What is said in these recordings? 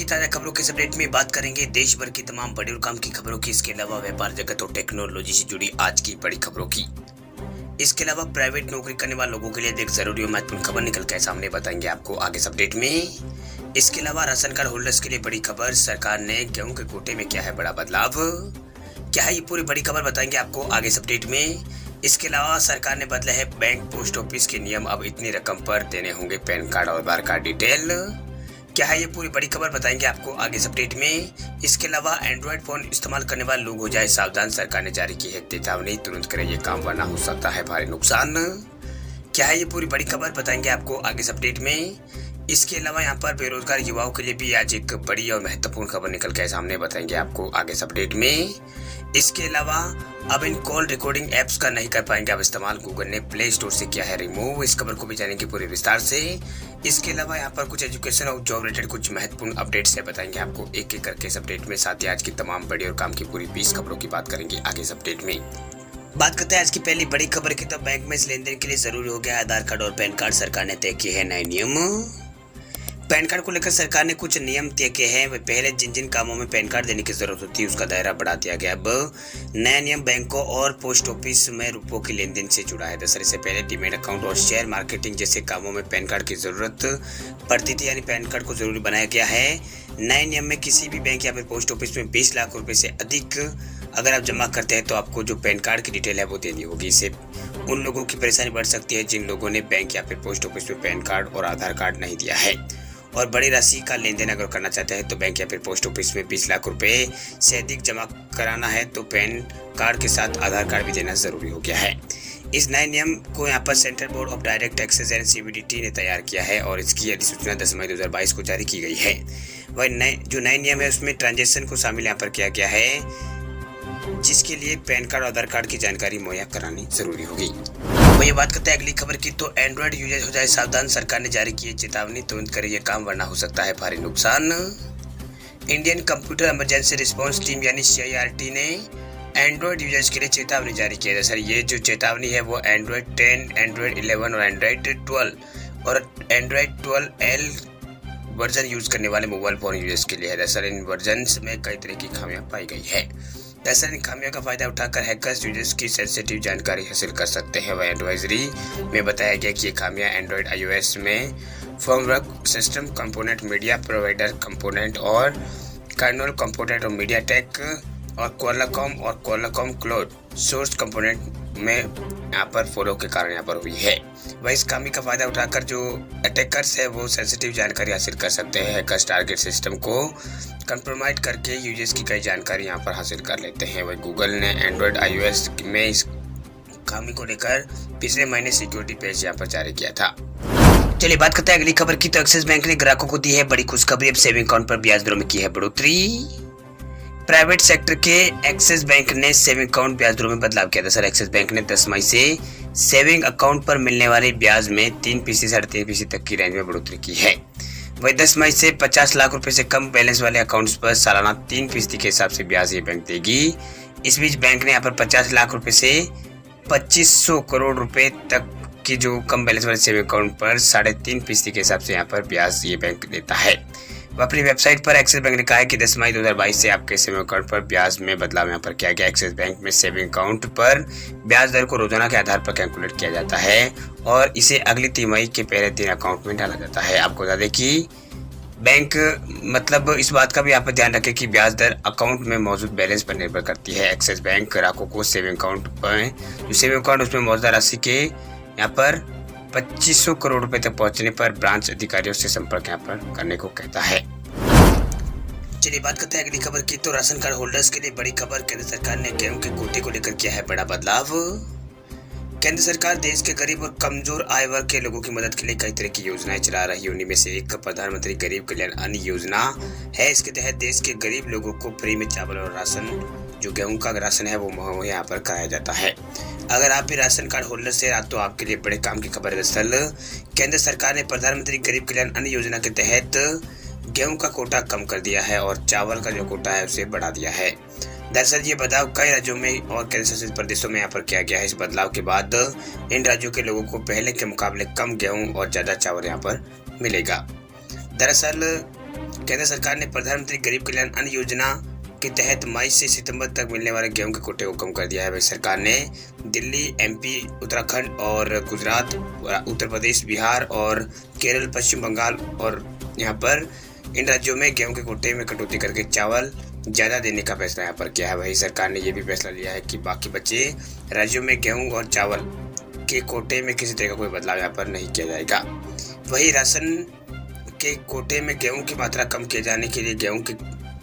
ताजा खबरों के इस अपडेट में बात करेंगे देश भर की तमाम बड़ी और काम की खबरों की। इसके अलावा व्यापार जगत और टेक्नोलॉजी से जुड़ी आज की बड़ी खबरों की। इसके अलावा प्राइवेट नौकरी करने वाले लोगों के लिए एक जरूरी और महत्वपूर्ण खबर निकल कर सामने बताएंगे आपको आगे इस अपडेट में। इसके अलावा राशन कार्ड होल्डर्स के लिए बड़ी खबर, सरकार ने गेहूं के कोटे में किया है बड़ा बदलाव। क्या है ये पूरी बड़ी खबर बताएंगे आपको आगे इस अपडेट में। इसके अलावा सरकार ने बदले है बैंक पोस्ट ऑफिस के नियम, अब इतनी रकम पर देने होंगे पैन कार्ड और आधार कार्ड डिटेल। क्या है ये पूरी बड़ी खबर बताएंगे आपको आगे इस अपडेट में। इसके अलावा एंड्रॉइड फोन इस्तेमाल करने वाले लोग हो जाए सावधान, सरकार ने जारी की है चेतावनी, तुरंत करें ये काम वरना हो सकता है भारी नुकसान। क्या है ये पूरी बड़ी खबर बताएंगे आपको आगे इस अपडेट में। इसके अलावा यहाँ पर बेरोजगार युवाओं के लिए भी आज एक बड़ी और महत्वपूर्ण खबर निकल के सामने बताएंगे आपको आगे इस अपडेट में। इसके अलावा अब इन कॉल रिकॉर्डिंग एप्स का नहीं कर पाएंगे अब इस्तेमाल, गूगल ने प्ले स्टोर से किया है रिमूव। इस खबर को भी जानेंगे पूरे विस्तार से। इसके अलावा यहाँ पर कुछ एजुकेशन और जॉब रिलेटेड कुछ महत्वपूर्ण अपडेट्स है बताएंगे आपको एक एक करके इस अपडेट में। साथ ही आज की तमाम बड़ी और काम की पूरी 20 खबरों की बात करेंगे आगे इस अपडेट में। बात करते हैं आज की पहली बड़ी खबर की, तो बैंक में इस लेन देन के लिए जरूरी हो गया आधार कार्ड और पैन कार्ड, सरकार ने तय किए हैं नए नियम। पैन कार्ड को लेकर सरकार ने कुछ नियम तय किए हैं। पहले जिन जिन कामों में पैन कार्ड देने की जरूरत होती है उसका दायरा बढ़ा दिया गया। अब नया नियम बैंकों और पोस्ट ऑफिस में रुपयों की लेन देन से जुड़ा है। दरअसल इससे पहले डीमैट अकाउंट और शेयर मार्केटिंग जैसे कामों में पैन कार्ड की जरूरत पड़ती थी, यानी पैन कार्ड को जरूरी बनाया गया है। नए नियम में किसी भी बैंक या फिर पोस्ट ऑफिस में 20 लाख रुपए से अधिक अगर आप जमा करते हैं तो आपको जो पैन कार्ड की डिटेल है वो देनी होगी। इससे उन लोगों की परेशानी बढ़ सकती है जिन लोगों ने बैंक या फिर पोस्ट ऑफिस में पैन कार्ड और आधार कार्ड नहीं दिया है। और बड़ी राशि का लेन देन अगर करना चाहते हैं तो बैंक या फिर पोस्ट ऑफिस में 20 लाख रुपए से अधिक जमा कराना है तो पैन कार्ड के साथ आधार कार्ड भी देना जरूरी हो गया है। इस नए नियम को यहाँ पर central board of direct taxes and CBDT ने तैयार किया है और इसकी अधिसूचना 10 मई 2022 को जारी की गई है। वह नए नियम है उसमें ट्रांजेक्शन को शामिल यहाँ पर किया गया है, जिसके लिए पैन कार्ड और आधार कार्ड की जानकारी मुहैया करानी जरूरी होगी। वही बात करते हैं अगली खबर की, तो एंड्रॉइड यूजर हो जाए सावधान, सरकार ने जारी की है चेतावनी, तुरंत करें ये काम वरना हो सकता है भारी नुकसान। Indian computer emergency response team यानी CIRT ने एंड्रॉइड यूजर्स के लिए चेतावनी जारी की है। सर ये जो चेतावनी है वो एंड्रॉइड 10, एंड्रॉइड 11 और एंड्रॉइड 12 और एंड्रॉइड 12L वर्जन यूज करने वाले मोबाइल फोन यूजर्स के लिए है। दरअसल इन वर्जन में कई तरह की खामियां पाई गई है। दरअसल इन खामियों का फायदा उठाकर हैकर्स यूजर्स की सेंसिटिव जानकारी हासिल कर सकते हैं। वह एडवाइजरी में बताया गया कि ये खामियां एंड्रॉइड iOS में firmware system component, media provider component और कर्नल कंपोनेंट और मीडिया टेक और क्वालकॉम क्लाउड सोर्स कंपोनेंट में यहाँ पर फॉलो के कारण यहाँ पर हुई है। वह इस खामी का फायदा उठाकर जो अटैकर्स है वो सेंसिटिव जानकारी हासिल कर सकते हैं। हैकर्स टारगेट सिस्टम को कंप्रोमाइज करके यूजर्स की कई जानकारी यहाँ पर हासिल कर लेते हैं। वह गूगल ने एंड्रॉइड iOS में इस खामी को लेकर पिछले महीने सिक्योरिटी पैच यहाँ पर जारी किया था। चलिए बात करते हैं अगली खबर की, तो एक्सिस बैंक ने ग्राहकों को दी है बड़ी खुशखबरी, अब सेविंग अकाउंट पर ब्याज दरों में की है बढ़ोतरी। प्राइवेट सेक्टर के एक्सिस बैंक ने सेविंग अकाउंट ब्याज दरों में बदलाव किया। दरअसल एक्सिस बैंक ने 10 मई से सेविंग अकाउंट पर मिलने वाले ब्याज में 3% से 3.5% तक की रेंज में बढ़ोतरी की है। वही 10 मई से 50 लाख रुपए से कम बैलेंस वाले अकाउंट्स पर सालाना 3% के हिसाब से ब्याज ये बैंक देगी। इस बीच बैंक ने यहाँ पर 50 लाख रुपए से 2500 करोड़ रुपए तक की जो कम बैलेंस वाले सेविंग अकाउंट पर 3.5% के हिसाब से यहाँ पर ब्याज ये बैंक देता है। वह अपनी वेबसाइट पर एक्सिस बैंक ने कहा है कि 10 मई 2022 से आपके सेविंग अकाउंट पर ब्याज में बदलाव यहाँ पर किया गया। एक्सिस बैंक में सेविंग अकाउंट पर ब्याज दर को रोजाना के आधार पर कैलकुलेट किया जाता है और इसे अगली तिमाही के पहले दिन अकाउंट में डाला जाता है। आपको बता दें कि बैंक मतलब इस बात का भी यहाँ पर ध्यान रखें कि ब्याज दर अकाउंट में मौजूद बैलेंस पर निर्भर करती है। एक्सिस बैंक ग्राहकों को सेविंग अकाउंट पर जो सेविंग अकाउंट उसमें मौजूदा राशि के यहाँ पर 2500 करोड़ रुपए तक पहुंचने पर ब्रांच अधिकारियों से संपर्क यहाँ पर करने को कहता है। चलिए बात करते हैं अगली खबर की, तो राशन कार्ड होल्डर्स के लिए बड़ी खबर, केंद्र सरकार ने गेहूं के कोटे को लेकर किया है बड़ा बदलाव। केंद्र सरकार देश के गरीब और कमजोर आय वर्ग के लोगों की मदद के लिए कई तरह की योजनाएं चला रही है। उन्हीं में से एक प्रधानमंत्री गरीब कल्याण अन्न योजना है। इसके तहत देश के गरीब लोगों को फ्री में चावल और राशन, जो गेहूं का राशन है वो यहाँ पर कराया जाता है। अगर आप भी राशन कार्ड होल्डर से तो आपके लिए बड़े काम की खबर है। दरअसल केंद्र सरकार ने प्रधानमंत्री गरीब कल्याण अन्न योजना के तहत गेहूं का कोटा कम कर दिया है और चावल का जो कोटा है उसे बढ़ा दिया है। दरअसल ये बदलाव कई राज्यों में और केंद्र शासित प्रदेशों में यहाँ पर किया गया है। इस बदलाव के बाद इन राज्यों के लोगों को पहले के मुकाबले कम गेहूं और ज्यादा चावल यहाँ पर मिलेगा। दरअसल केंद्र सरकार ने प्रधानमंत्री गरीब कल्याण अन्न योजना के तहत मई से सितंबर तक मिलने वाले गेहूं के कोटे को कम कर दिया है। वही सरकार ने दिल्ली, एमपी, उत्तराखंड और गुजरात, उत्तर प्रदेश, बिहार और केरल, पश्चिम बंगाल और यहाँ पर इन राज्यों में गेहूं के कोटे में कटौती करके चावल ज़्यादा देने का फैसला यहाँ पर किया है। वही सरकार ने ये भी फैसला लिया है कि बाकी बचे राज्यों में गेहूं और चावल के कोटे में किसी तरह का कोई बदलाव यहाँ पर नहीं किया जाएगा। वही राशन के कोटे में गेहूं की मात्रा कम किए जाने के लिए गेहूं की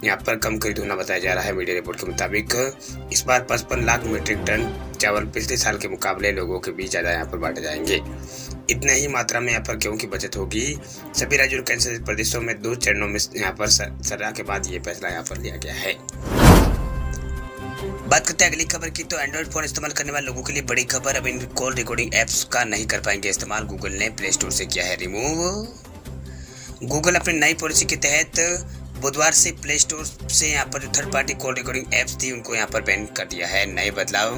यहाँ पर कम खरीद होना बताया जा रहा है। मीडिया रिपोर्ट के मुताबिक इस बार 55 लाख मीट्रिक टन चावल पिछले साल के मुकाबले लोगों के बीच ज़्यादा यहाँ पर बांटे जाएंगे। इतने ही मात्रा में यहाँ पर गेहूं की बचत होगी। सभी राज्यों और केंद्र शासित प्रदेशों में 2 चरणों में यहाँ पर सलाह के बाद ये फैसला यहाँ पर लिया गया है। बात करते हैं अगली खबर की, तो एंड्रॉइड फोन इस्तेमाल करने वाले लोगों के लिए बड़ी खबर। अब इन कॉल रिकॉर्डिंग एप्स का नहीं कर पाएंगे इस्तेमाल। गूगल ने प्ले स्टोर से किया है रिमूव। गूगल अपनी नई पॉलिसी के तहत बुधवार से प्ले स्टोर से यहाँ पर जो third party call recording apps थी उनको यहाँ पर बैन कर दिया है। नए बदलाव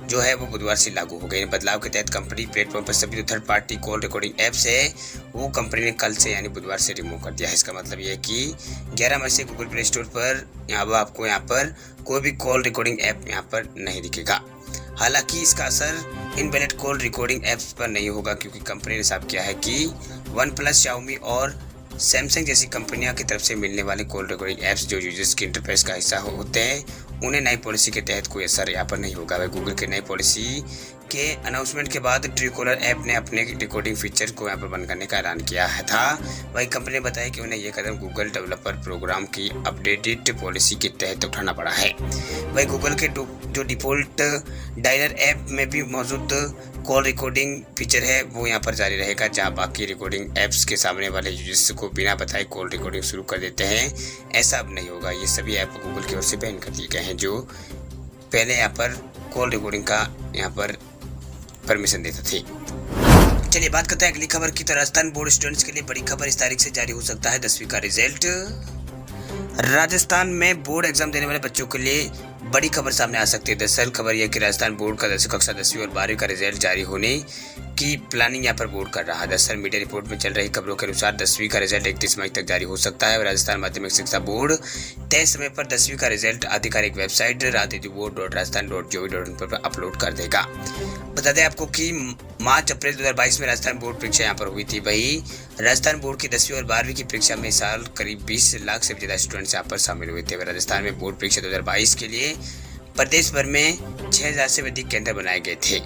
जो है वो बुधवार से लागू हो गए। बदलाव के तहत कंपनी प्लेटफॉर्म पर सभी जो third party call recording apps है वो कंपनी ने कल से यानी बुधवार से रिमूव कर दिया है। इसका मतलब ये है कि 11 मई से गूगल प्ले स्टोर पर आपको यहाँ पर कोई भी कॉल रिकॉर्डिंग ऐप यहाँ पर नहीं दिखेगा। हालांकि इसका असर इनवैलिड कॉल रिकॉर्डिंग एप्स पर नहीं होगा, क्योंकि कंपनी ने साफ किया है कि OnePlus, Xiaomi और सैमसंग जैसी कंपनियों की तरफ से मिलने वाले कॉल रिकॉर्डिंग ऐप्स जो यूजर्स के इंटरफेस का हिस्सा होते हैं उन्हें नई पॉलिसी के तहत कोई असर यहाँ पर नहीं होगा। वह गूगल के नई पॉलिसी के अनाउंसमेंट के बाद ट्रूकॉलर ऐप ने अपने रिकॉर्डिंग फीचर को यहाँ पर बंद करने का ऐलान किया था। वही कंपनी ने बताया कि उन्हें यह कदम गूगल डेवलपर प्रोग्राम की अपडेटेड पॉलिसी के तहत उठाना पड़ा है। वही गूगल के जो डिफ़ॉल्ट डायलर ऐप में भी मौजूद कॉल रिकॉर्डिंग फीचर है वो यहाँ पर जारी रहेगा, जहाँ बाकी रिकॉर्डिंग ऐप्स के सामने वाले यूजर्स को बिना बताए कॉल रिकॉर्डिंग शुरू कर देते हैं, ऐसा अब नहीं होगा। ये सभी ऐप गूगल की ओर से बैन कर दिए गए हैं जो पहले यहाँ पर कॉल रिकॉर्डिंग का यहाँ पर परमिशन देते थे। चलिए बात करते हैं अगली खबर की, तो राजस्थान बोर्ड स्टूडेंट्स के लिए बड़ी खबर। इस तारीख से जारी हो सकता है 10वीं का रिजल्ट। राजस्थान में बोर्ड एग्जाम देने वाले बच्चों के लिए बड़ी खबर सामने आ सकती है। दरअसल खबर यह कि राजस्थान बोर्ड का कक्षा 10वीं और 12वीं का रिजल्ट जारी होने की प्लानिंग यहाँ पर बोर्ड कर रहा है। दरअसल मीडिया रिपोर्ट में चल रही खबरों के अनुसार 10वीं का रिजल्ट 31 मई तक जारी हो सकता है। राजस्थान माध्यमिक शिक्षा बोर्ड तय समय पर 10वीं का रिजल्ट आधिकारिक वेबसाइट radioboard.rajasthan.gov.in पर अपलोड कर देगा। बता दें आपको कि मार्च अप्रैल 2022 में राजस्थान बोर्ड परीक्षा यहाँ पर हुई थी। वही राजस्थान बोर्ड की 10वीं और 12वीं की परीक्षा में इस साल करीब 20 लाख से ज्यादा स्टूडेंट्स यहाँ पर शामिल हुए थे। राजस्थान में बोर्ड परीक्षा 2022 के लिए प्रदेश भर में 6000 से अधिक केंद्र बनाए गए थे।